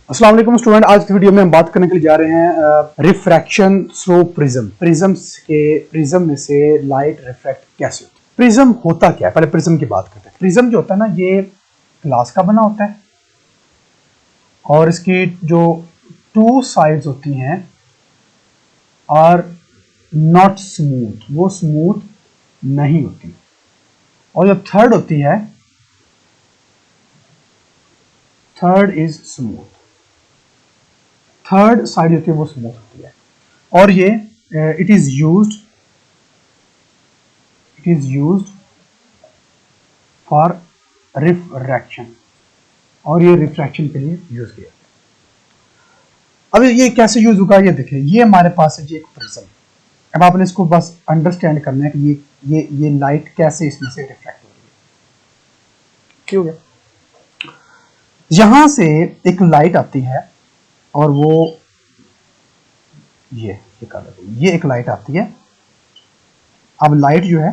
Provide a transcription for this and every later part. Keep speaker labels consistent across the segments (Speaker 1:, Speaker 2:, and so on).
Speaker 1: अस्सलाम वालेकुम स्टूडेंट, आज की वीडियो में हम बात करने के लिए जा रहे हैं रिफ्रैक्शन थ्रू प्रिज्म। प्रिज्म में से लाइट रिफ्रैक्ट कैसे होती है। प्रिज्म होता क्या है, पहले प्रिज्म की बात करते हैं। प्रिज्म जो होता है ना, ये ग्लास का बना होता है और इसकी जो टू साइड्स होती हैं आर नॉट स्मूथ, वो स्मूथ नहीं होती। और जो थर्ड होती है, third is smooth, third side होती है वो स्मूथ होती है। और ये it is used for refraction, और ये रिफ्रैक्शन के लिए यूज किया। अब ये कैसे यूज होगा, ये देखिए, ये हमारे पास है जी एक प्रिज्म। अब आपने इसको बस अंडरस्टैंड करना है कि ये लाइट कैसे इसमें से रिफ्रैक्ट हो रही है। ठीक हो गया। यहां से एक लाइट आती है और वो ये एक लाइट आती है। अब लाइट जो है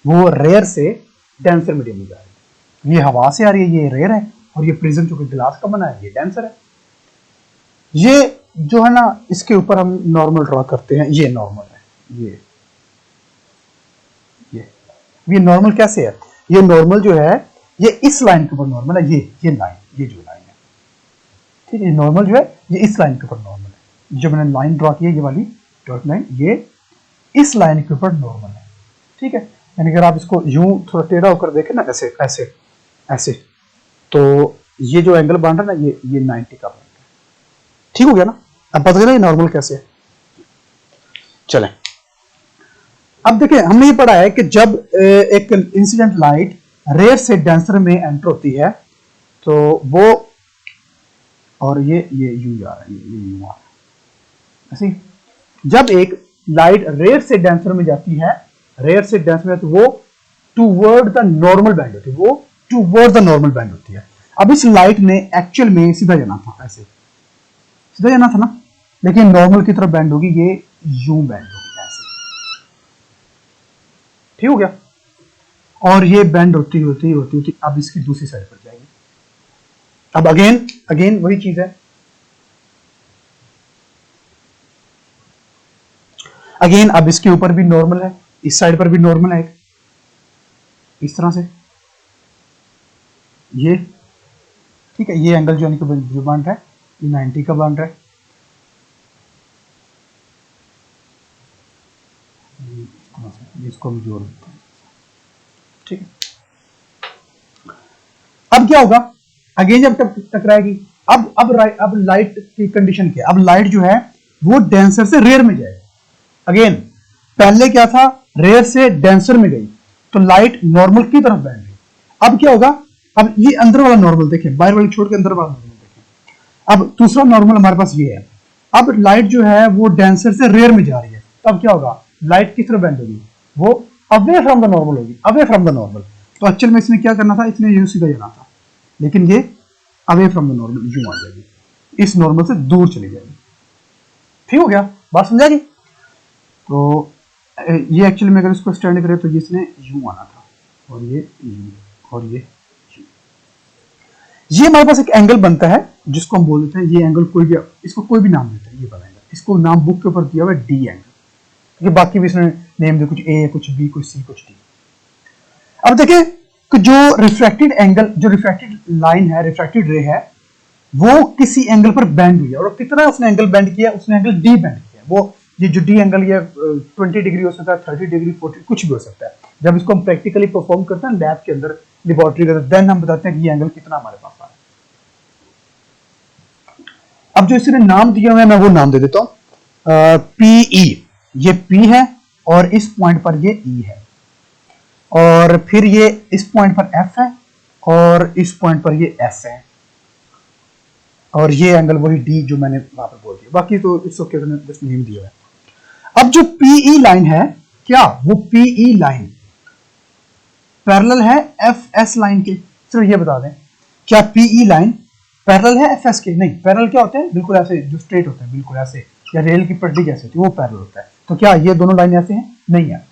Speaker 1: वो रेयर से डेंसर मीडियम में जा रही है। ये हवा से आ रही है, ये रेयर है, और ये प्रिज्म जो कि ग्लास का बना है, ये डेंसर है। ये जो है ना, इसके ऊपर हम नॉर्मल ड्रॉ करते हैं। ये नॉर्मल है, ये नॉर्मल कैसे है? ये नॉर्मल जो है, ये इस लाइन के ऊपर नॉर्मल है। ये लाइन, ये जो लाइन है, ठीक है, नॉर्मल जो है ये इस लाइन के ऊपर नॉर्मल है। जो मैंने लाइन ड्रॉ की है, ये वाली डॉट लाइन, ये इस लाइन के ऊपर नॉर्मल है। ठीक है, यानी अगर आप इसको यूं थोड़ा टेढ़ा होकर देखें ना, ऐसे ऐसे ऐसे, तो ये जो एंगल बन रहा है ना, ये 90 का बन रहा है। ठीक हो गया ना? अब पता चला ये नॉर्मल कैसे है। चलें, अब देखिए, हमने ये पढ़ा है कि जब एक इंसिडेंट लाइट रेयर से डेंसर में एंटर होती है तो वो, और ये यू जा रहा है, ये यू आ रहा है ऐसे। जब एक लाइट रेयर से डेंसर में जाती है, वो टूवर्ड द नॉर्मल बैंड होती है, वो टूवर्ड द नॉर्मल बैंड होती है। अब इस लाइट ने एक्चुअल में सीधा जाना था, ऐसे सीधा जाना था ना, लेकिन नॉर्मल की तरफ बैंड होगी, ये यू बैंड होगी ऐसे। ठीक हो गया। और ये बैंड होती अब इसकी दूसरी साइड पर जाएगी। अब अगेन वही चीज है। अगेन अब इसके ऊपर भी नॉर्मल है, इस साइड पर भी नॉर्मल है, एक इस तरह से ये। ठीक है, ये एंगल जो बन रहा है, ये 90 का बन रहा है। इसको हम जोड़ देते हैं। ठीक है, अब क्या होगा? अगेन जब टकराएगी, अब लाइट की कंडीशन क्या है? अब लाइट जो है वो डेंसर से रेयर में जाएगी। अगेन पहले क्या था, रेयर से डेंसर में गई तो लाइट नॉर्मल की तरफ बढ़ गई। अब क्या होगा? अब ये अंदर वाला नॉर्मल देखें, बाहर वाली छोड़ के अंदर वाला नॉर्मल देखें। अब दूसरा नॉर्मल हमारे पास ये है। अब लाइट जो है वो डेंसर से रेयर में जा रही है, तो अब क्या होगा? लाइट किस तरफ बेंड होगी? वो अवे फ्रॉम द नॉर्मल होगी, अवे फ्रॉम द नॉर्मल। तो एक्चुअल में इसने क्या करना था, इसने यूं सीधा जाना था, लेकिन ये अवे फ्रॉम द नॉर्मल यूं आ जाएगी, इस नॉर्मल से दूर चली जाएगी। ठीक हो गया? बात समझा गई? तो ये एक्चुअली में अगर इसको स्टैंड करें तो इसने यूं आना था, और ये यूं, और ये यूं। ये हमारे पास एक एंगल बनता है जिसको हम बोल देते हैं, ये एंगल इसको कोई भी नाम देते हैं, ये बनेगा। इसको नाम बुक के ऊपर दिया हुआ है डी एंगल, क्योंकि बाकी भी इसने नेम दिया, कुछ ए, कुछ बी, कुछ सी, कुछ डी। अब देखें कि जो रिफ्रैक्टेड एंगल, जो रिफ्रैक्टेड लाइन है, रिफ्रैक्टेड रे है, वो किसी एंगल पर बेंड हुई है। और कितना उसने एंगल बेंड किया? उसने एंगल डी बेंड किया। वो ये जो डी एंगल, ये 20 डिग्री हो सकता है, 30 डिग्री, 40, कुछ भी हो सकता है। जब इसको हम प्रैक्टिकली परफॉर्म करते हैं लैब के अंदर, लेबोरेटरी के अंदर, देन हम बताते हैं कि ये एंगल कितना हमारे पास आ रहा है। अब जो इसने नाम दिया हुआ है, मैं वो नाम दे देता हूं, पीई। ये पी है और इस पॉइंट पर ये ई है, और फिर ये इस पॉइंट पर एफ है, और इस पॉइंट पर ये एस है, और ये एंगल वही डी जो मैंने वहां पर बोल दिया। बाकी तो इट्स ओके, जस्ट नेम दिया है। अब जो पीई लाइन है, क्या वो पीई लाइन पैरेलल है एफ एस लाइन के? सिर्फ ये बता दें, क्या पीई लाइन पैरेलल है एफ एस के? नहीं। पैरेलल क्या होते हैं? बिल्कुल ऐसे, जो स्ट्रेट होते हैं, बिल्कुल ऐसे, या रेल की पटरी जैसे होती है, वो पैरेलल होता है। तो क्या ये दोनों लाइन ऐसे हैं? नहीं है।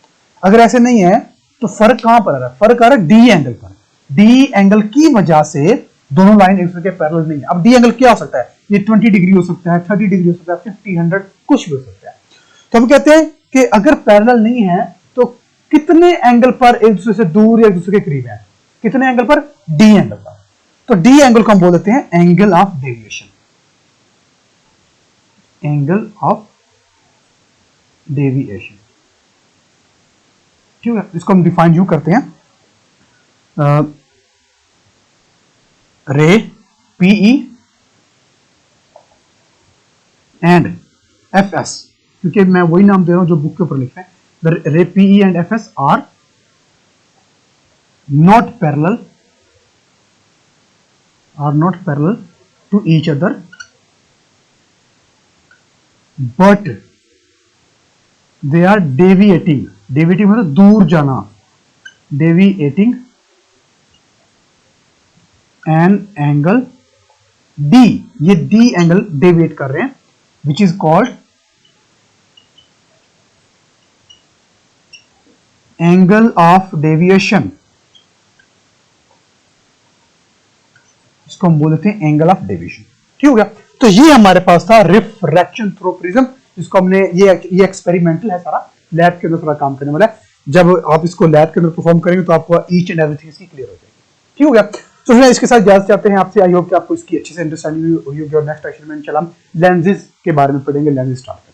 Speaker 1: अगर ऐसे नहीं है तो फर्क कहां पर आ रहा है? फर्क आ रहा है डी एंगल पर। डी एंगल की वजह से दोनों लाइन एक दूसरे के पैरेलल नहीं है। अब डी एंगल क्या हो सकता है, ये 20 डिग्री हो सकता है, 30 डिग्री हो सकता है, 50, 100 कुछ भी हो सकता है। तो हम कहते हैं कि अगर पैरेलल नहीं है तो कितने एंगल पर एक दूसरे से दूर या एक दूसरे के करीब है, कितने एंगल पर, डी एंगल पर। तो डी एंगल को हम बोल देते हैं angle of deviation, angle of deviation. ठीक है, इसको हम डिफाइन यूं करते हैं, रे पीई एंड एफ एस, क्योंकि मैं वही नाम दे रहा हूं जो बुक के ऊपर लिखा है, the ray PE and F S R not parallel to each other, but they are deviating मतलब दूर जाना, deviating an angle D, ये D एंगल डेविएट कर रहे हैं, which is called angle of deviation, इसको हम बोलते हैं एंगल ऑफ डेविएशन। ठीक हो गया। तो ये हमारे पास था रिफ्रैक्शन थ्रू प्रिज्म, जिसको हमने ये एक्सपेरिमेंटल है, सारा लैब के अंदर थोड़ा काम करने वाला है। जब आप इसको लैब के अंदर परफॉर्म करेंगे तो आपको ईच एंड एवरीथिंग इसकी क्लियर हो जाएगी। ठीक हो गया। तो फिर इसके साथ इजाजत चाहते हैं आपसे। आई होप कि आपको इसकी अच्छे से अंडरस्टैंडिंग हुई होगी और नेक्स्ट सेशन में इंशाल्लाह हम लेंसेज के बारे में पढ़ेंगे, लेंसेज स्टार्ट